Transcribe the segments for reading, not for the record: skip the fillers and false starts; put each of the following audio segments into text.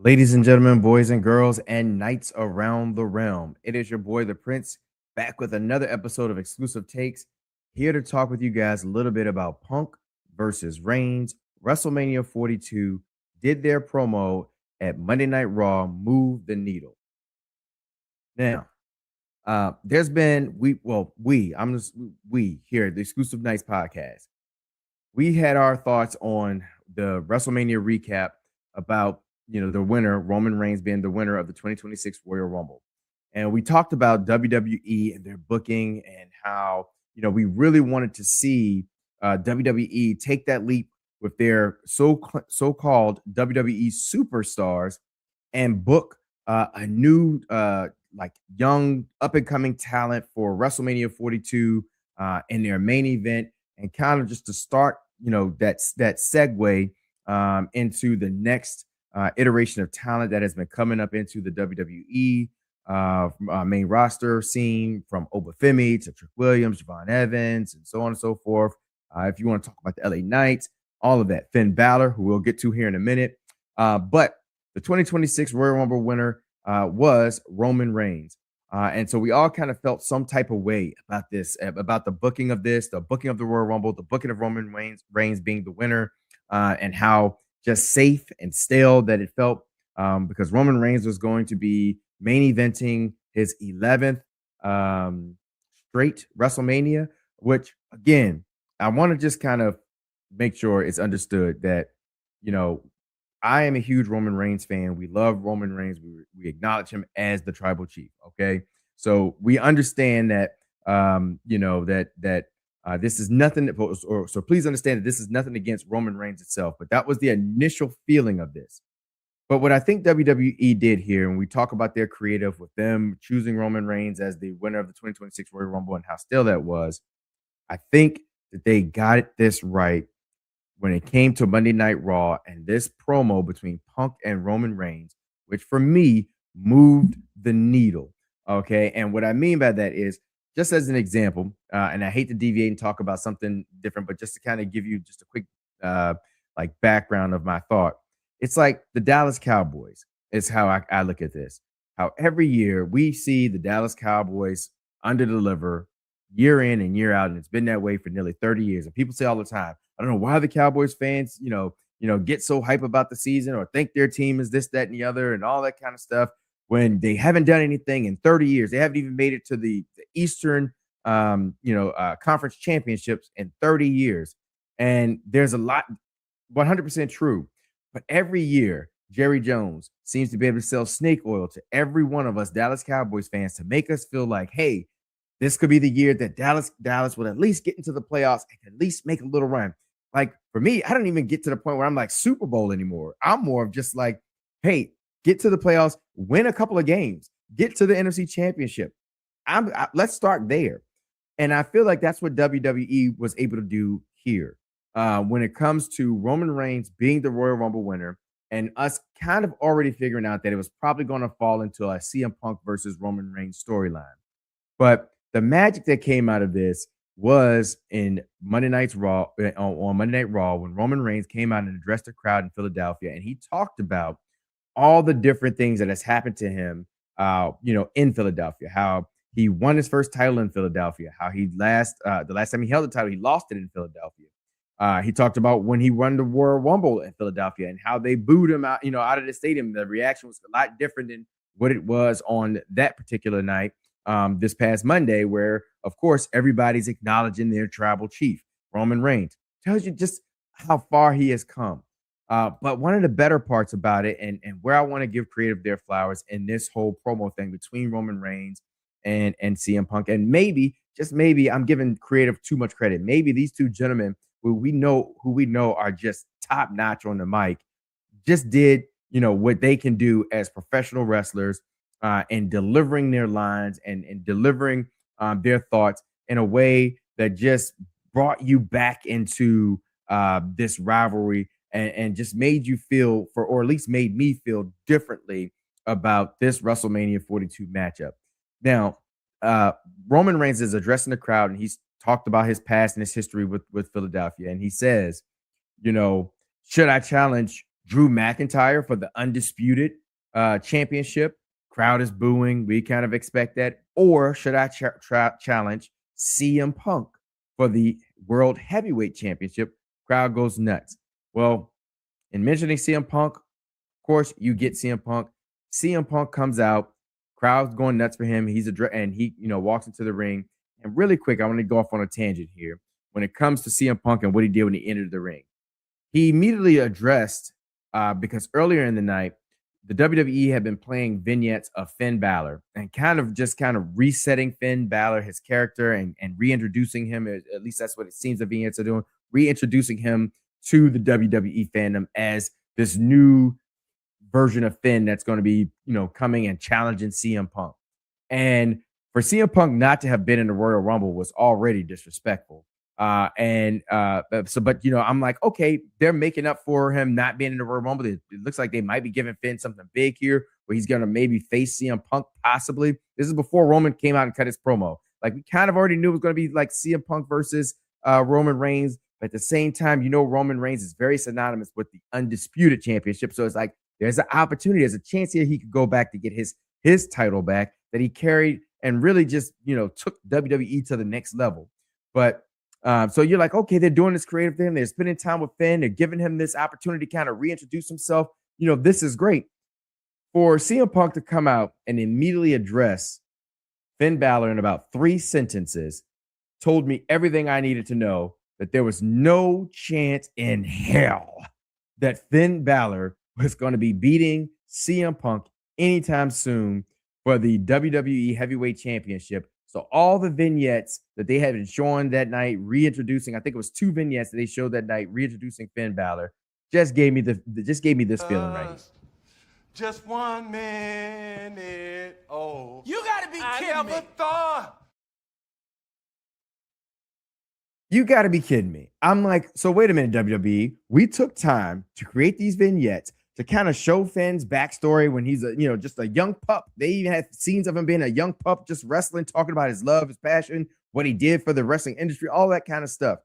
Ladies and gentlemen, boys and girls, and knights around the realm, it is your boy, the Prince, back with another episode of Exclusive Takes, here to talk with you guys a little bit about Punk versus Reigns. WrestleMania 42 did their promo at Monday Night Raw, move the needle. Now, there's been we here at the Exclusive Nights podcast. We had our thoughts on the WrestleMania recap about the winner, Roman Reigns, being the winner of the 2026 Royal Rumble. And we talked about WWE and their booking and how we really wanted to see WWE take that leap with their so-called WWE superstars and book a new like young up-and-coming talent for WrestleMania 42 in their main event, and kind of just to start that segue into the next iteration of talent that has been coming up into the WWE main roster scene, from Obafemi to Trick Williams, Javon Evans, and so on and so forth. If you want to talk about the LA Knights, all of that. Finn Balor, who we'll get to here in a minute. But the 2026 Royal Rumble winner was Roman Reigns. And so we all kind of felt some type of way about this, about the booking of this, the booking of the Royal Rumble, the booking of Roman Reigns being the winner, and how just safe and stale that it felt, because Roman Reigns was going to be main eventing his 11th straight WrestleMania, which, again, I want to just kind of make sure it's understood that, I am a huge Roman Reigns fan. We love Roman Reigns. We acknowledge him as the tribal chief. Okay. So we understand that, this is nothing, so please understand that this is nothing against Roman Reigns itself, but that was the initial feeling of this. But what I think WWE did here, and we talk about their creative with them choosing Roman Reigns as the winner of the 2026 Royal Rumble and how still that was, I think that they got this right when it came to Monday Night Raw and this promo between Punk and Roman Reigns, which for me moved the needle. Okay. And what I mean by that is, just as an example, and I hate to deviate and talk about something different, but just to kind of give you just a quick background of my thought, it's like the Dallas Cowboys is how I look at this. How every year we see the Dallas Cowboys underdeliver year in and year out, and it's been that way for nearly 30 years. And people say all the time, I don't know why the Cowboys fans, get so hype about the season or think their team is this, that, and the other, and all that kind of stuff, when they haven't done anything in 30 years. They haven't even made it to the Eastern, Conference Championships in 30 years. And there's a lot, 100% true. But every year, Jerry Jones seems to be able to sell snake oil to every one of us Dallas Cowboys fans to make us feel like, hey, this could be the year that Dallas would at least get into the playoffs and at least make a little run. Like, for me, I don't even get to the point where I'm like Super Bowl anymore. I'm more of just like, hey, get to the playoffs, win a couple of games, get to the NFC Championship. Let's start there. And I feel like that's what WWE was able to do here when it comes to Roman Reigns being the Royal Rumble winner, and us kind of already figuring out that it was probably going to fall into a CM Punk versus Roman Reigns storyline. But the magic that came out of this was in Monday Night Raw, on Monday Night Raw, when Roman Reigns came out and addressed the crowd in Philadelphia, and he talked about all the different things that has happened to him, in Philadelphia, how he won his first title in Philadelphia, how the last time he held the title, he lost it in Philadelphia. He talked about when he won the Royal Rumble in Philadelphia and how they booed him out, out of the stadium. The reaction was a lot different than what it was on that particular night, this past Monday, where, of course, everybody's acknowledging their tribal chief, Roman Reigns. Tells you just how far he has come. But one of the better parts about it, and where I want to give creative their flowers in this whole promo thing between Roman Reigns and CM Punk, and maybe, just maybe, I'm giving creative too much credit. Maybe these two gentlemen who we know are just top notch on the mic, just did what they can do as professional wrestlers, and delivering their lines and delivering their thoughts in a way that just brought you back into this rivalry and just made you feel or at least made me feel differently about this WrestleMania 42 matchup. Now, uh, Roman Reigns is addressing the crowd and he's talked about his past and his history with Philadelphia. And he says, you know, should I challenge Drew McIntyre for the undisputed championship? Crowd is booing. We kind of expect that. Or should I challenge CM Punk for the World Heavyweight Championship? Crowd goes nuts. Well, in mentioning CM Punk, of course, you get CM Punk. CM Punk comes out, crowd's going nuts for him. And he, walks into the ring. And really quick, I want to go off on a tangent here. When it comes to CM Punk and what he did when he entered the ring, he immediately addressed because earlier in the night, the WWE had been playing vignettes of Finn Balor and kind of resetting Finn Balor, his character, and reintroducing him. At least that's what it seems the vignettes are doing, reintroducing him to the WWE fandom as this new version of Finn that's going to be, coming and challenging CM Punk. And for CM Punk not to have been in the Royal Rumble was already disrespectful. But I'm like, okay, they're making up for him not being in the Royal Rumble. It looks like they might be giving Finn something big here where he's going to maybe face CM Punk possibly. This is before Roman came out and cut his promo. Like, we kind of already knew it was going to be like CM Punk versus Roman Reigns. But at the same time, Roman Reigns is very synonymous with the undisputed championship. So it's like, there's an opportunity. There's a chance here he could go back to get his title back that he carried and really just, took WWE to the next level. But so you're like, okay, they're doing this creative thing. They're spending time with Finn. They're giving him this opportunity to kind of reintroduce himself. This is great. For CM Punk to come out and immediately address Finn Balor in about 3 sentences told me everything I needed to know, that there was no chance in hell that Finn Balor was going to be beating CM Punk anytime soon for the WWE Heavyweight Championship. So all the vignettes that they had been showing that night, reintroducing, I think it was 2 vignettes that they showed that night, reintroducing Finn Balor, just gave me this feeling right here. Just 1 minute. Oh, you gotta be kidding I never thought. You got to be kidding me. I'm like, so wait a minute, WWE. We took time to create these vignettes to kind of show Finn's backstory when he's just a young pup. They even had scenes of him being a young pup, just wrestling, talking about his love, his passion, what he did for the wrestling industry, all that kind of stuff.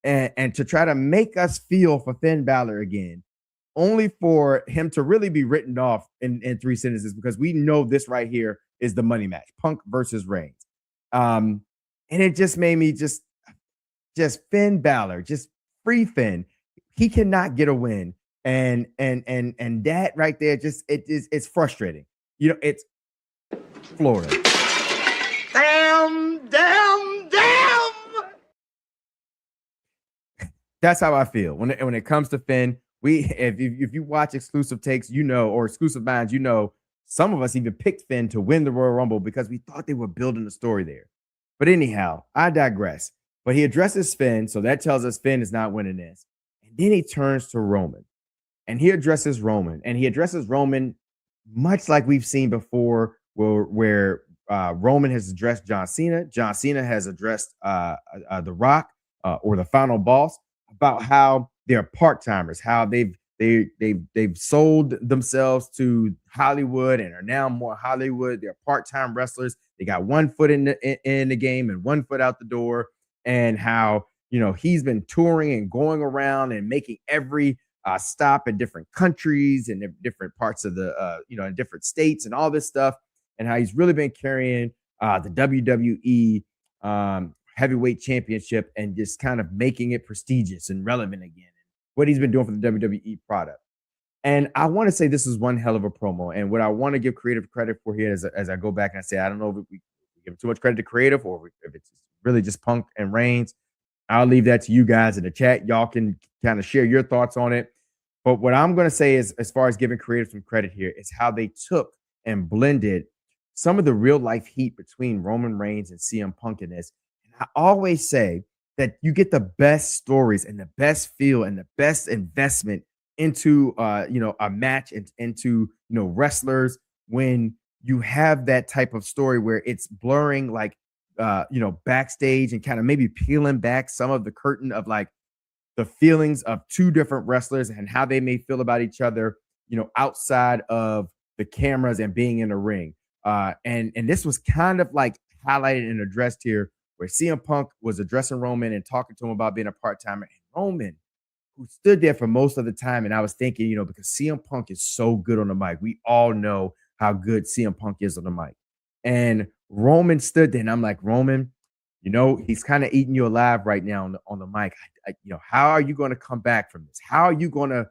And to try to make us feel for Finn Balor again, only for him to really be written off in 3 sentences, because we know this right here is the money match, Punk versus Reigns. And it just made me just Finn Balor, just free Finn. He cannot get a win. And that right there, it's frustrating. It's Florida. Damn. That's how I feel when it comes to Finn. If you watch Xclusive Takes, or Exclusive Minds, some of us even picked Finn to win the Royal Rumble because we thought they were building a story there. But anyhow, I digress. But he addresses Finn, so that tells us Finn is not winning this. And then he turns to Roman, and he addresses Roman, much like we've seen before, where Roman has addressed John Cena. John Cena has addressed The Rock or the Final Boss about how they're part-timers, how they've sold themselves to Hollywood and are now more Hollywood. They're part-time wrestlers. They got 1 foot in the game and 1 foot out the door. And how, he's been touring and going around and making every stop in different countries and different parts of the, in different states and all this stuff. And how he's really been carrying the WWE Heavyweight Championship and just kind of making it prestigious and relevant again. What he's been doing for the WWE product. And I want to say this is one hell of a promo. And what I want to give creative credit for here as I go back and I say, I don't know if we give too much credit to creative or if it's really just Punk and Reigns. I'll leave that to you guys in the chat. Y'all can kind of share your thoughts on it. But what I'm going to say is, as far as giving creative some credit here, is how they took and blended some of the real life heat between Roman Reigns and CM Punk in this. And I always say that you get the best stories and the best feel and the best investment into a match and into wrestlers when you have that type of story where it's blurring like backstage and kind of maybe peeling back some of the curtain of like the feelings of two different wrestlers and how they may feel about each other, outside of the cameras and being in the ring. And this was kind of like highlighted and addressed here, where CM Punk was addressing Roman and talking to him about being a part timer. And Roman, who stood there for most of the time, and I was thinking, because CM Punk is so good on the mic, we all know how good CM Punk is on the mic. And Roman stood there, and I'm like, Roman, he's kind of eating you alive right now on the mic. How are you going to come back from this? How are you gonna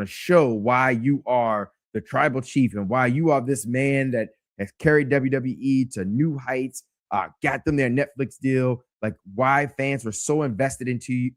show why you are the tribal chief and why you are this man that has carried WWE to new heights, got them their Netflix deal, like why fans were so invested into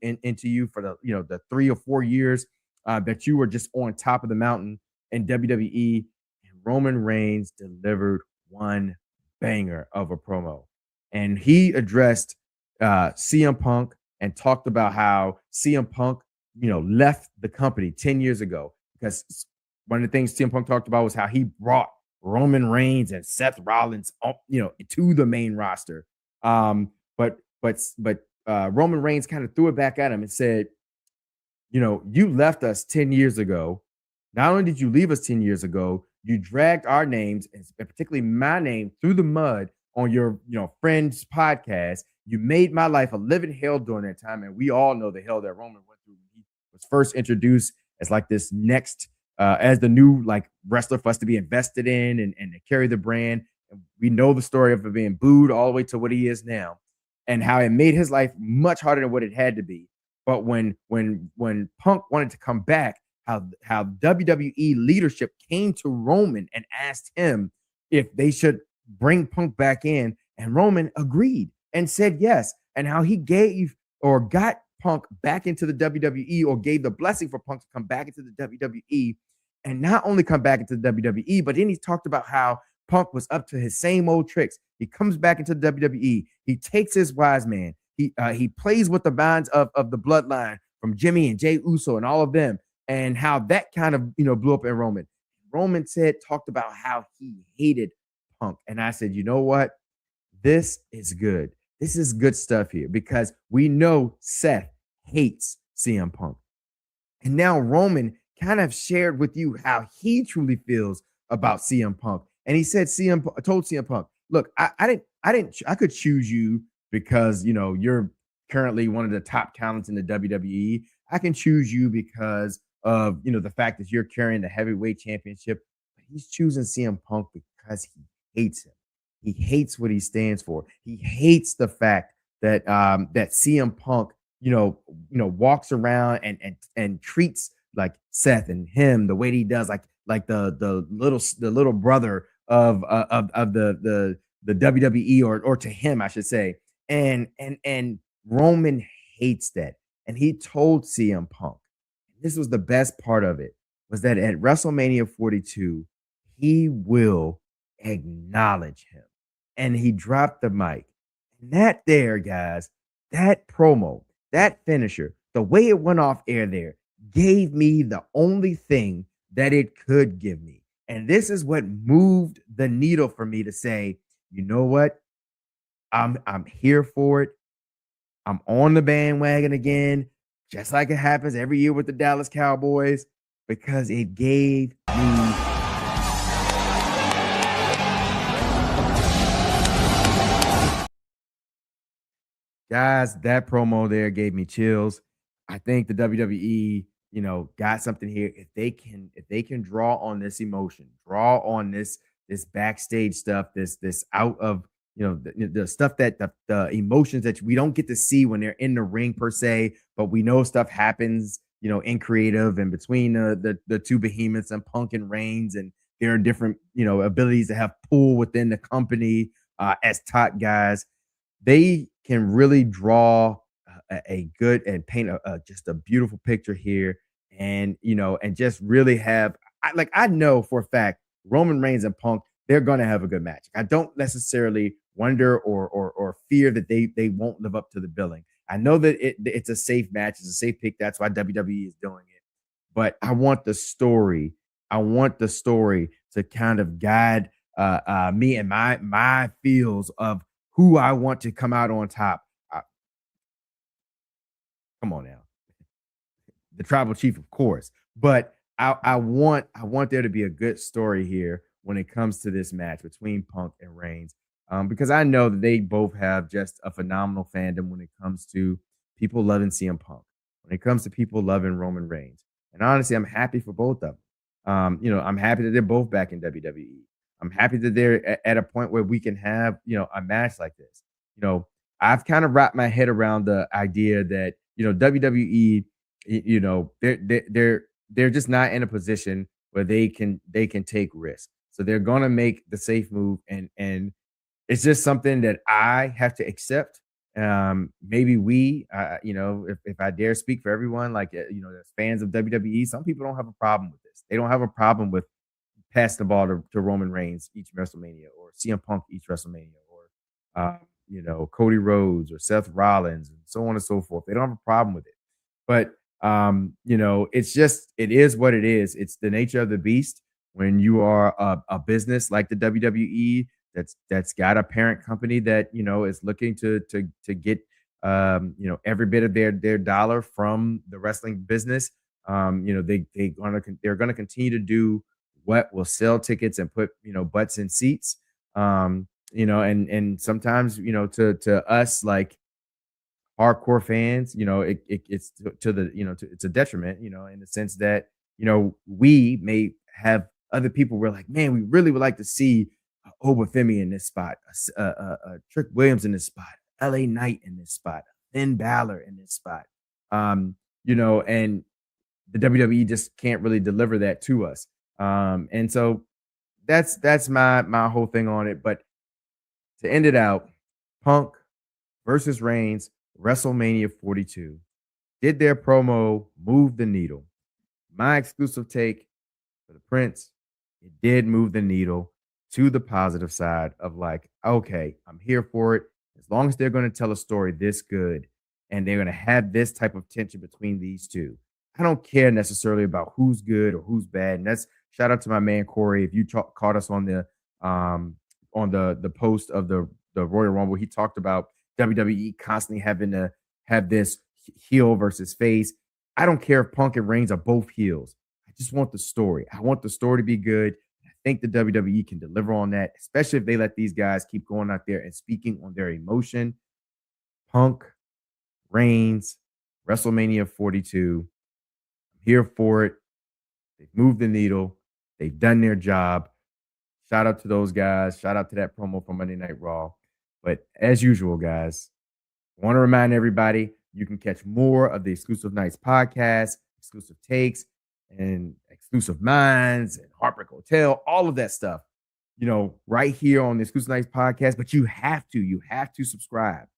you for the 3 or 4 years that you were just on top of the mountain in WWE. And Roman Reigns delivered one banger of a promo, and he addressed CM Punk and talked about how CM Punk, left the company 10 years ago, because one of the things CM Punk talked about was how he brought Roman Reigns and Seth Rollins up, to the main roster. But Roman Reigns kind of threw it back at him and said, you left us 10 years ago. Not only did you leave us 10 years ago, you dragged our names, and particularly my name, through the mud on your, friend's podcast. You made my life a living hell during that time. And we all know the hell that Roman went through when he was first introduced as like this next, as the new like wrestler for us to be invested in and to carry the brand. And we know the story of it being booed all the way to what he is now, and how it made his life much harder than what it had to be. But when Punk wanted to come back, how WWE leadership came to Roman and asked him if they should bring Punk back in, and Roman agreed and said yes, and how he gave or got Punk back into the WWE, or gave the blessing for Punk to come back into the WWE, and not only come back into the WWE, but then he talked about how Punk was up to his same old tricks. He comes back into the WWE. He takes his wise man. He plays with the bonds of the bloodline from Jimmy and Jey Uso and all of them, and how that kind of blew up in Roman. Roman talked about how he hated Punk, and I said, you know what? This is good. This is good stuff here, because we know Seth hates CM Punk. And now Roman kind of shared with you how he truly feels about CM Punk. And he said told CM Punk, look, I could choose you because you're currently one of the top talents in the WWE. I can choose you because of the fact that you're carrying the heavyweight championship. But he's choosing CM Punk because he hates him. He hates what he stands for. He hates the fact that that CM Punk, walks around and treats like Seth and him the way he does, like the little brother of the WWE, or to him, I should say. And Roman hates that. And he told CM Punk, this was the best part of it, was that at WrestleMania 42, he will acknowledge him. And he dropped the mic. And that there, guys, that promo, that finisher, the way it went off air there, gave me the only thing that it could give me. And this is what moved the needle for me to say, you know what? I'm here for it. I'm on the bandwagon again, just like it happens every year with the Dallas Cowboys, because it gave me guys, that promo there gave me chills. I think the WWE, got something here. If they can draw on this emotion, draw on this backstage stuff, this out of the stuff that the emotions that we don't get to see when they're in the ring per se, but we know stuff happens, in creative and between the two behemoths and Punk and Reigns, and there are different abilities to have pull within the company as top guys. They can really draw a good and paint just a beautiful picture here, and and just really have I know for a fact Roman Reigns and Punk, they're gonna have a good match. I don't necessarily wonder or fear that they won't live up to the billing. I know that it's a safe match, it's a safe pick. That's why WWE is doing it. But I want the story. I want the story to kind of guide me and my feels of who I want to come out on top. Come on now, the tribal chief, of course, but I want there to be a good story here when it comes to this match between Punk and Reigns, because I know that they both have just a phenomenal fandom when it comes to people loving CM Punk, when it comes to people loving Roman Reigns, and honestly, I'm happy for both of them. I'm happy that they're both back in WWE. I'm happy that they're at a point where we can have a match like this. You know, I've kind of wrapped my head around the idea that WWE, they're just not in a position where they can take risks. So they're gonna make the safe move, and it's just something that I have to accept. Maybe if I dare speak for everyone, like as fans of WWE, some people don't have a problem with this. They don't have a problem with passing the ball to Roman Reigns each WrestleMania, or CM Punk each WrestleMania, or Cody Rhodes or Seth Rollins, and so on and so forth. They don't have a problem with it. But it is what it is. It's the nature of the beast when you are a business like the WWE that's got a parent company that is looking to get every bit of their dollar from the wrestling business. They're gonna continue to do what will sell tickets and put butts in seats. And sometimes to us, like hardcore fans, it's to the it's a detriment, in the sense that we may have other people. We're like, man, we really would like to see Obafemi in this spot, Trick Williams in this spot, LA Knight in this spot, Finn Balor in this spot. And the WWE just can't really deliver that to us. And so that's my whole thing on it. But to end it out, Punk versus Reigns, WrestleMania 42. Did their promo move the needle? My exclusive take for the Prince, it did move the needle to the positive side of, like, okay, I'm here for it. As long as they're going to tell a story this good and they're going to have this type of tension between these two. I don't care necessarily about who's good or who's bad. And that's shout out to my man Corey. If you caught us on the post of the Royal Rumble, he talked about WWE constantly having to have this heel versus face. I don't care if Punk and Reigns are both heels. I just want the story. I want the story to be good. I think the WWE can deliver on that, especially if they let these guys keep going out there and speaking on their emotion. Punk, Reigns, WrestleMania 42. I'm here for it. They've moved the needle. They've done their job. Shout out to those guys. Shout out to that promo from Monday Night Raw. But as usual, guys, I want to remind everybody you can catch more of the Exclusive Nights podcast, Exclusive Takes, and Exclusive Minds, and Heartbreak Hotel, all of that stuff, right here on the Exclusive Nights podcast. But you have to subscribe.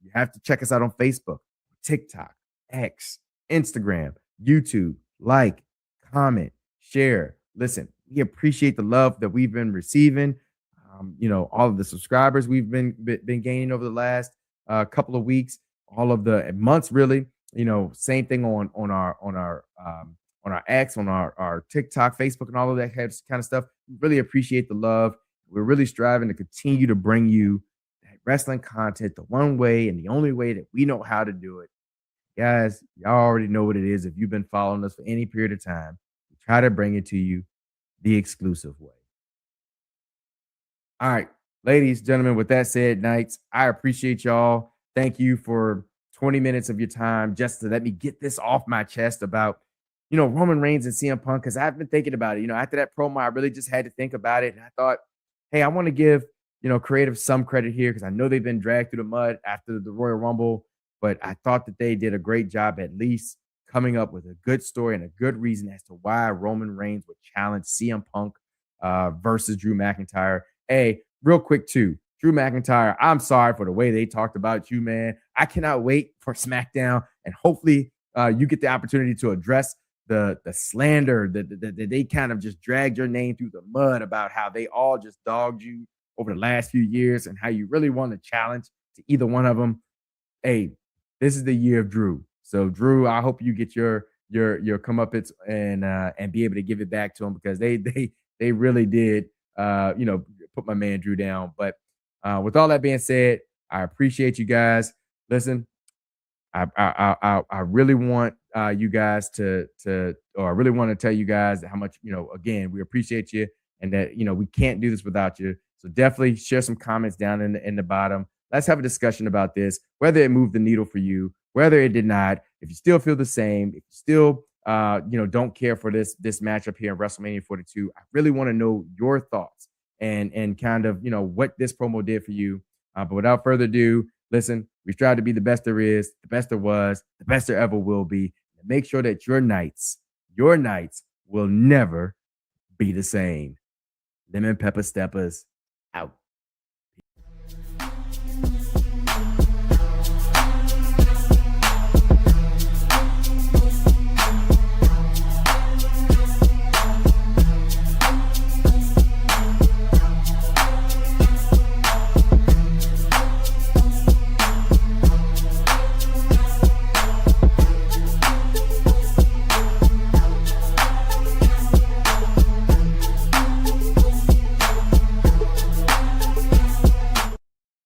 You have to check us out on Facebook, TikTok, X, Instagram, YouTube. Like, comment, share. Listen, we appreciate the love that we've been receiving. All of the subscribers we've been gaining over the last couple of weeks, all of the months, really. Same thing on our X, on our TikTok, Facebook, and all of that kind of stuff. We really appreciate the love. We're really striving to continue to bring you that wrestling content the one way and the only way that we know how to do it. Guys, y'all already know what it is. If you've been following us for any period of time, we try to bring it to you the exclusive way. All right, ladies, gentlemen, with that said, Knights, I appreciate y'all. Thank you for 20 minutes of your time just to let me get this off my chest about, Roman Reigns and CM Punk, because I've been thinking about it. After that promo, I really just had to think about it. And I thought, hey, I want to give, creative some credit here, because I know they've been dragged through the mud after the Royal Rumble, but I thought that they did a great job at least coming up with a good story and a good reason as to why Roman Reigns would challenge CM Punk versus Drew McIntyre. Hey, real quick too, Drew McIntyre, I'm sorry for the way they talked about you, man. I cannot wait for SmackDown, and hopefully you get the opportunity to address the slander that they kind of just dragged your name through the mud about how they all just dogged you over the last few years and how you really want to challenge to either one of them. Hey, this is the year of Drew. So Drew, I hope you get your comeuppance and be able to give it back to them, because they really did put my man Drew down. But with all that being said, I appreciate you guys. Listen, I really want you guys or I really want to tell you guys how much, again, we appreciate you and that, we can't do this without you. So definitely share some comments down in the bottom. Let's have a discussion about this, whether it moved the needle for you, whether it did not, if you still feel the same, if you still, don't care for this matchup here in WrestleMania 42. I really want to know your thoughts and kind of, what this promo did for you. But without further ado, listen, we strive to be the best there is, the best there was, the best there ever will be. And make sure that your nights will never be the same. Lemon Pepper Steppers out.